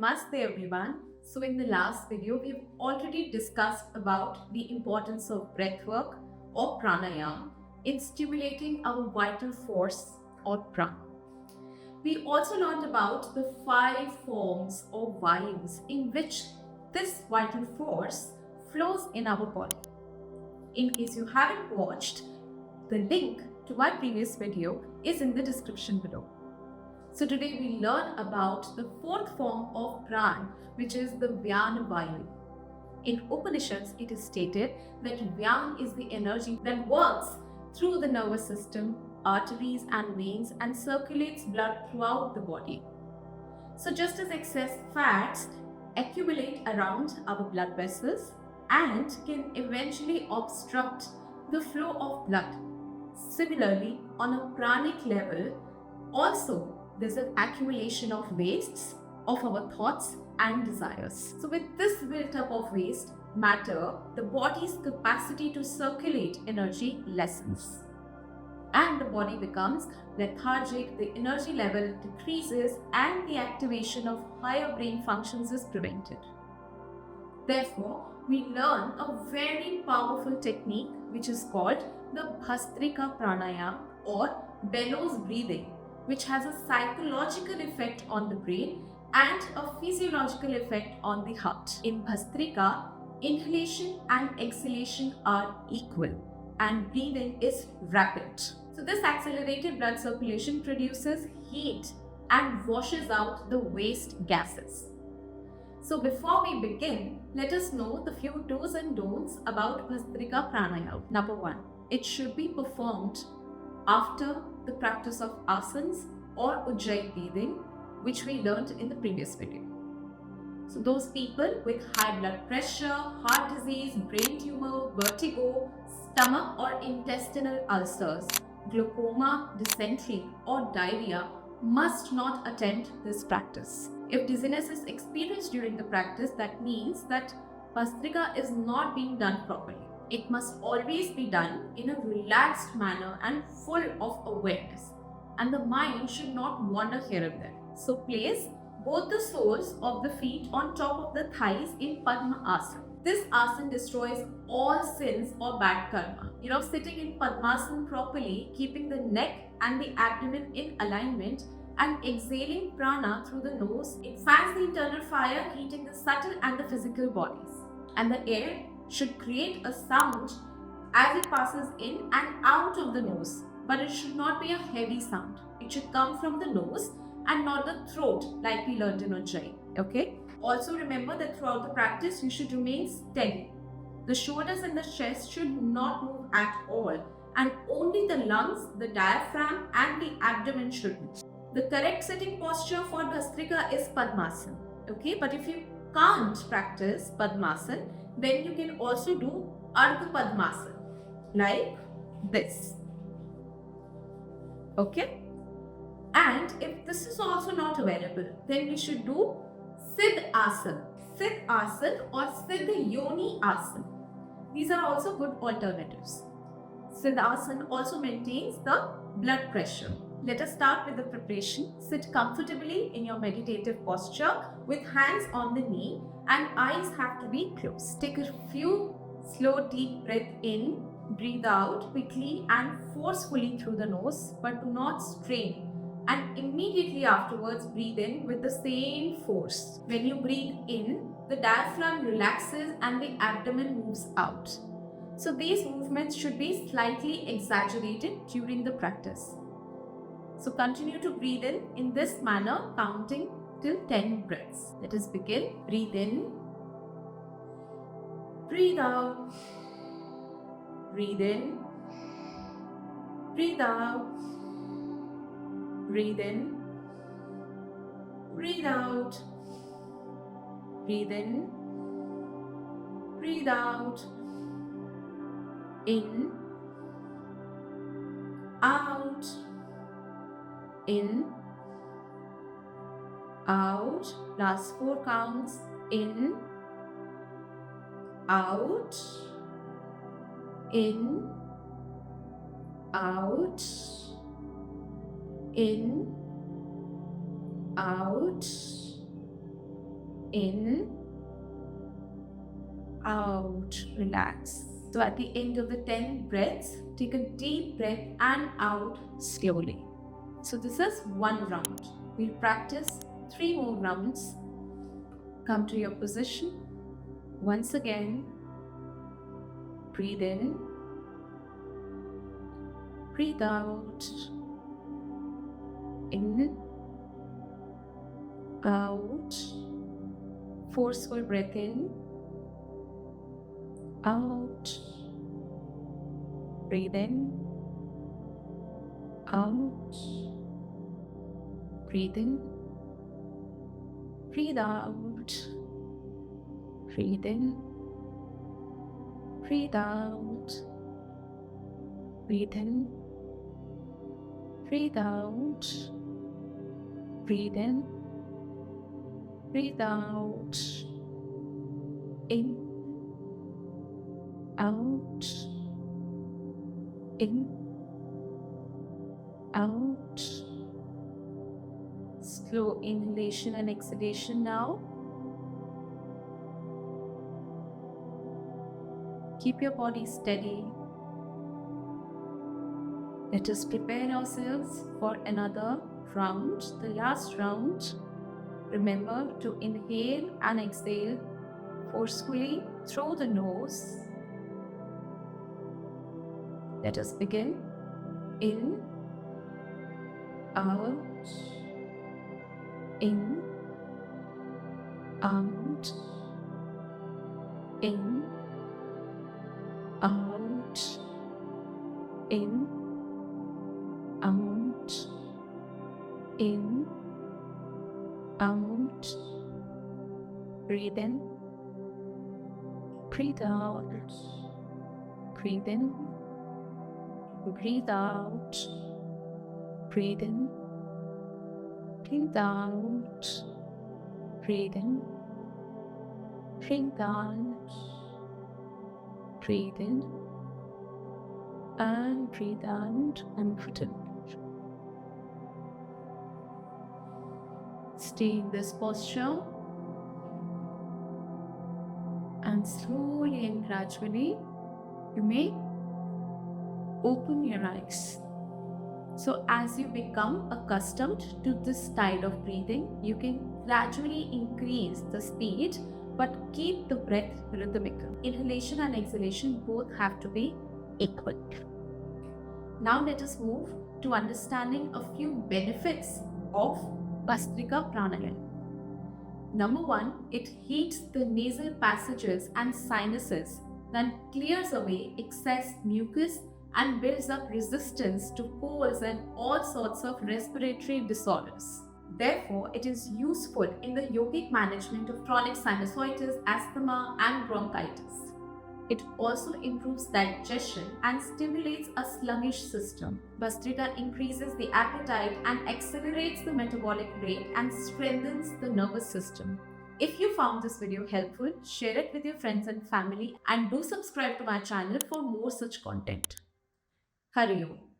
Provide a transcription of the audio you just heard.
Namaste everyone. So in the last video, we've already discussed about the importance of breath work or pranayama in stimulating our vital force or prana. We also learned about the 5 forms or vayus in which this vital force flows in our body. In case you haven't watched, the link to my previous video is in the description below. So today we learn about the 4th form of pran, which is the Vyana Vayu. In Upanishads, it is stated that Vyana is the energy that works through the nervous system, arteries and veins and circulates blood throughout the body. So just as excess fats accumulate around our blood vessels and can eventually obstruct the flow of blood. Similarly, on a pranic level, also there's an accumulation of wastes of our thoughts and desires. So with this built up of waste matter, the body's capacity to circulate energy lessens. And the body becomes lethargic, the energy level decreases, and the activation of higher brain functions is prevented. Therefore, we learn a very powerful technique which is called the Bhastrika Pranayama or bellows breathing, which has a psychological effect on the brain and a physiological effect on the heart. In Bhastrika, inhalation and exhalation are equal and breathing is rapid. So this accelerated blood circulation produces heat and washes out the waste gases. So before we begin, let us know the few do's and don'ts about Bhastrika Pranayama. Number 1, it should be performed after the practice of asanas or ujjayi breathing, which we learned in the previous video. So those people with high blood pressure, heart disease, brain tumor, vertigo, stomach or intestinal ulcers, glaucoma, dysentery or diarrhea must not attempt this practice. If dizziness is experienced during the practice, that means that Bhastrika is not being done properly. It must always be done in a relaxed manner and full of awareness. And the mind should not wander here and there. So place both the soles of the feet on top of the thighs in Padma Asana. This asana destroys all sins or bad karma. Sitting in Padmasana properly, keeping the neck and the abdomen in alignment and exhaling prana through the nose, it fans the internal fire, heating the subtle and the physical bodies. And the air should create a sound as it passes in and out of the nose, but it should not be a heavy sound. It should come from the nose and not the throat, like we learned in Ujjayi. Okay? Also remember that throughout the practice, you should remain steady. The shoulders and the chest should not move at all, and only the lungs, the diaphragm and the abdomen should move. The correct sitting posture for Bhastrika is Padmasana. Okay? But if you can't practice Padmasana, then you can also do Ardha Padmasana, like this. Okay? And if this is also not available, then we should do Siddha Asana. Siddha Asana or Siddha Yoni Asana. These are also good alternatives. Siddha Asana also maintains the blood pressure. Let us start with the preparation. Sit comfortably in your meditative posture with hands on the knee and eyes have to be closed. Take a few slow deep breath in, breathe out quickly and forcefully through the nose, but do not strain. And immediately afterwards breathe in with the same force. When you breathe in, the diaphragm relaxes and the abdomen moves out. So these movements should be slightly exaggerated during the practice. So continue to breathe in this manner, counting till 10 breaths. Let us begin. Breathe in. Breathe out. Breathe in. Breathe out. Breathe in. Breathe out. Breathe in. Breathe out. In. Out. In. Out. Last 4 counts. In. Out. In. Out. In. Out. In, out, relax. So at the end of the 10 breaths, take a deep breath and out slowly. So this is one round. We'll practice 3 more rounds. Come to your position. Once again, breathe in, breathe out, in, out, forceful breath in, out, breathe in, out, breathe in, breathe out, breathe in, breathe out, breathe in, breathe out, breathe in, breathe out, in, out, in, out. Slow inhalation and exhalation now. Keep your body steady. Let us prepare ourselves for another round, the last round. Remember to inhale and exhale forcefully through the nose. Let us begin. In, out, in, out, in, out, in, out, in, out. Breathe in, breathe out, breathe in, breathe out, breathe in, breathe out, breathe in, breathe out, breathe in, and breathe out, and put it. Stay in this posture, and slowly and gradually you may open your eyes. So as you become accustomed to this style of breathing, you can gradually increase the speed but keep the breath rhythmical. Inhalation and exhalation both have to be equal. Now let us move to understanding a few benefits of Bhastrika Pranayama. Number 1, it heats the nasal passages and sinuses, then clears away excess mucus and builds up resistance to colds and all sorts of respiratory disorders. Therefore, it is useful in the yogic management of chronic sinusitis, asthma, and bronchitis. It also improves digestion and stimulates a sluggish system. Bhastrika increases the appetite and accelerates the metabolic rate and strengthens the nervous system. If you found this video helpful, share it with your friends and family, and do subscribe to my channel for more such content. Hari Om.